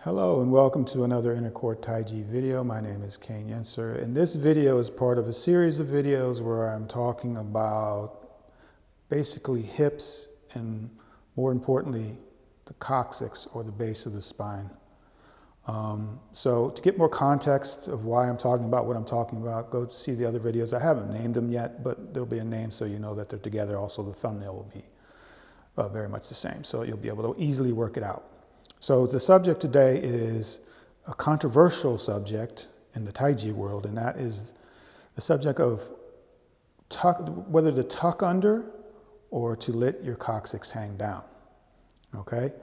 Hello and welcome to another Intercore Tai-Chi video. My name is Kane Yenser, and this video is part of a series of videos where I'm talking about basically hips and, more importantly, the coccyx, or the base of the spine. So to get more context of why I'm talking about what I'm talking about, go see the other videos. I haven't named them yet, but there'll be a name so you know that they're together. Also, the thumbnail will be very much the same, so you'll be able to easily work it out. So the subject today is a controversial subject in the Tai-Chi world, and that is the subject of whether to tuck under or to let your coccyx hang down. Okay?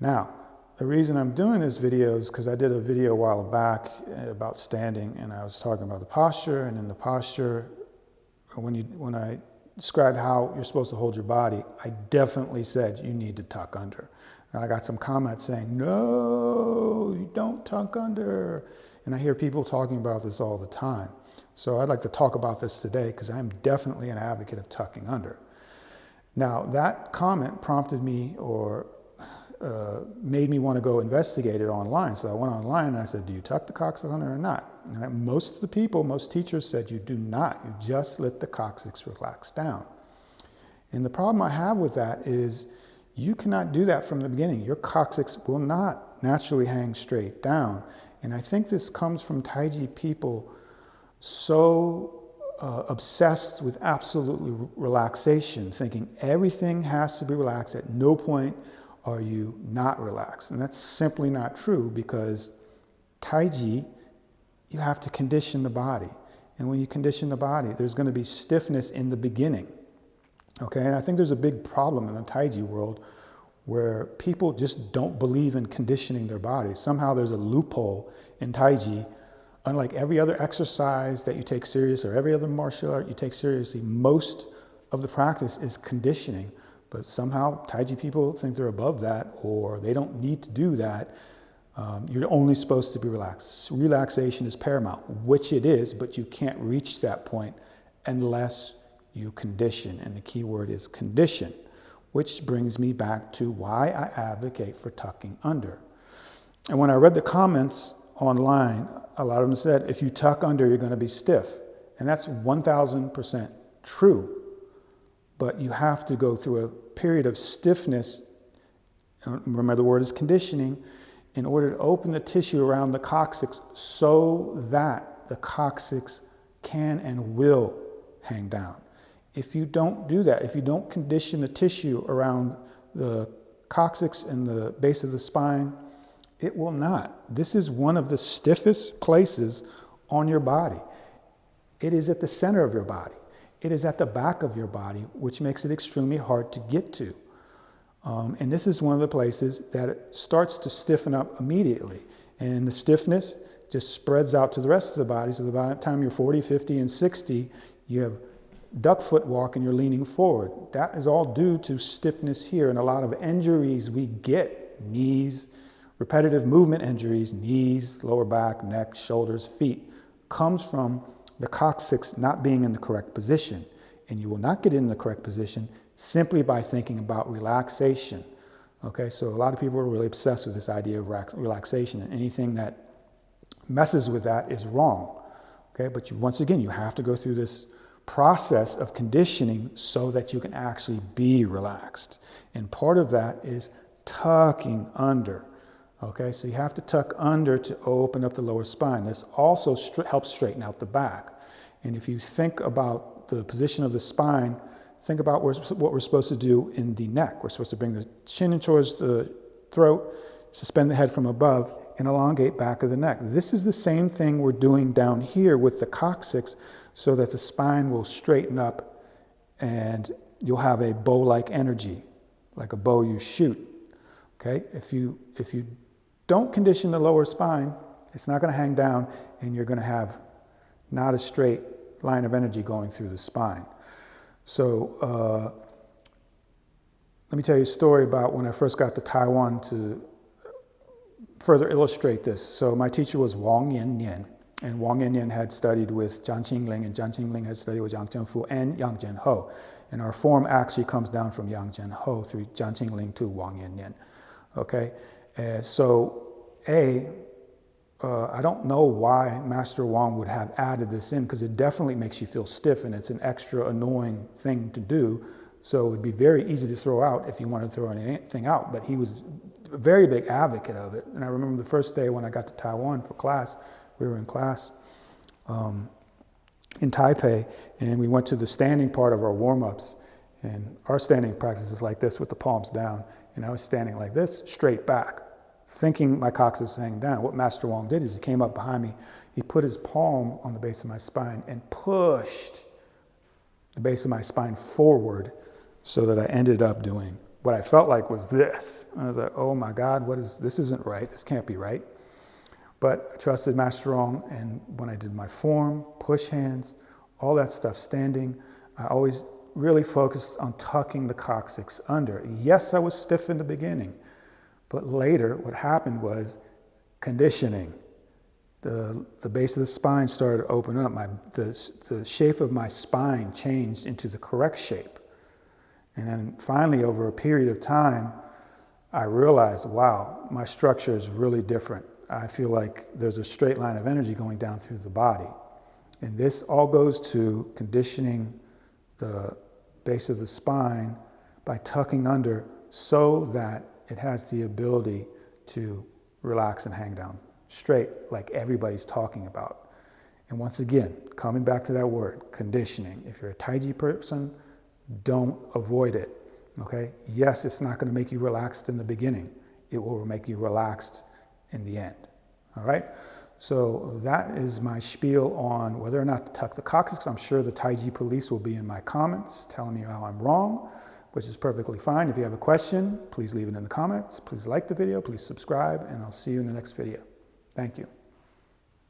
Now, the reason I'm doing this video is because I did a video a while back about standing, and I was talking about the posture, and in the posture, when I described how you're supposed to hold your body, I definitely said you need to tuck under. And I got some comments saying, no, you don't tuck under. And I hear people talking about this all the time. So I'd like to talk about this today because I'm definitely an advocate of tucking under. Now, that comment prompted me or made me want to go investigate it online. So I went online and I said, do you tuck the coccyx under or not? And most of the people, most teachers said you do not. You just let the coccyx relax down. And the problem I have with that is you cannot do that from the beginning. Your coccyx will not naturally hang straight down. And I think this comes from Tai-Chi people so obsessed with absolutely relaxation, thinking everything has to be relaxed. At no point are you not relaxed. And that's simply not true, because Tai-Chi, you have to condition the body. And when you condition the body, there's going to be stiffness in the beginning. Okay, and I think there's a big problem in the Tai-Chi world where people just don't believe in conditioning their bodies. Somehow there's a loophole in Tai-Chi. Unlike every other exercise that you take serious or every other martial art you take seriously, most of the practice is conditioning. But somehow Tai-Chi people think they're above that, or they don't need to do that. You're only supposed to be relaxed. Relaxation is paramount, which it is, but you can't reach that point unless you condition, and the key word is condition, which brings me back to why I advocate for tucking under. And when I read the comments online, a lot of them said, if you tuck under, you're going to be stiff. And that's 1000% true. But you have to go through a period of stiffness, remember the word is conditioning, in order to open the tissue around the coccyx so that the coccyx can and will hang down. If you don't do that, if you don't condition the tissue around the coccyx and the base of the spine, it will not. This is one of the stiffest places on your body. It is at the center of your body. It is at the back of your body, which makes it extremely hard to get to. And this is one of the places that it starts to stiffen up immediately. And the stiffness just spreads out to the rest of the body. So by the time you're 40, 50, and 60, you have duck foot walk and you're leaning forward. That is all due to stiffness here, and a lot of injuries we get, knees, repetitive movement injuries, knees, lower back, neck, shoulders, feet, comes from the coccyx not being in the correct position. And you will not get in the correct position simply by thinking about relaxation. Okay, so a lot of people are really obsessed with this idea of relaxation, and anything that messes with that is wrong. Okay, but once again, you have to go through this process of conditioning so that you can actually be relaxed. And part of that is tucking under. Okay, so you have to tuck under to open up the lower spine. This also helps straighten out the back. And if you think about the position of the spine, think about what we're supposed to do in the neck. We're supposed to bring the chin in towards the throat, suspend the head from above, and elongate back of the neck. This is the same thing we're doing down here with the coccyx, so that the spine will straighten up and you'll have a bow-like energy, like a bow you shoot. Okay? If you don't condition the lower spine, it's not going to hang down, and you're going to have not a straight line of energy going through the spine. So let me tell you a story about when I first got to Taiwan to further illustrate this. So my teacher was Wang Yan-Nian. And Wang Yan-Nian had studied with Jiang Qingling, and Jiang Qingling had studied with Yang Jianfu and Yang Jianho. And our form actually comes down from Yang Jianho through Jiang Qingling to Wang Yan-Nian. Okay? So I don't know why Master Wong would have added this in, because it definitely makes you feel stiff and it's an extra annoying thing to do. So it would be very easy to throw out if you wanted to throw anything out, but he was a very big advocate of it. And I remember the first day when I got to Taiwan for class, we were in class in Taipei, and we went to the standing part of our warm-ups. And our standing practice is like this with the palms down. And I was standing like this, straight back, thinking my coccyx was hanging down. What Master Wong did is he came up behind me, he put his palm on the base of my spine and pushed the base of my spine forward so that I ended up doing what I felt like was this. And I was like, oh my God, this isn't right, this can't be right. But I trusted Master Wong, and when I did my form, push hands, all that stuff standing, I always really focused on tucking the coccyx under. Yes, I was stiff in the beginning, but later what happened was conditioning. The base of the spine started to open up. The shape of my spine changed into the correct shape. And then finally, over a period of time, I realized, wow, my structure is really different. I feel like there's a straight line of energy going down through the body. And this all goes to conditioning the base of the spine by tucking under so that it has the ability to relax and hang down straight, like everybody's talking about. And once again, coming back to that word, conditioning. If you're a Tai-Chi person, don't avoid it, okay? Yes, it's not going to make you relaxed in the beginning. It will make you relaxed in the end, all right? So that is my spiel on whether or not to tuck the coccyx. I'm sure the Tai-Chi police will be in my comments telling me how I'm wrong, which is perfectly fine. If you have a question, please leave it in the comments. Please like the video, please subscribe, and I'll see you in the next video. Thank you.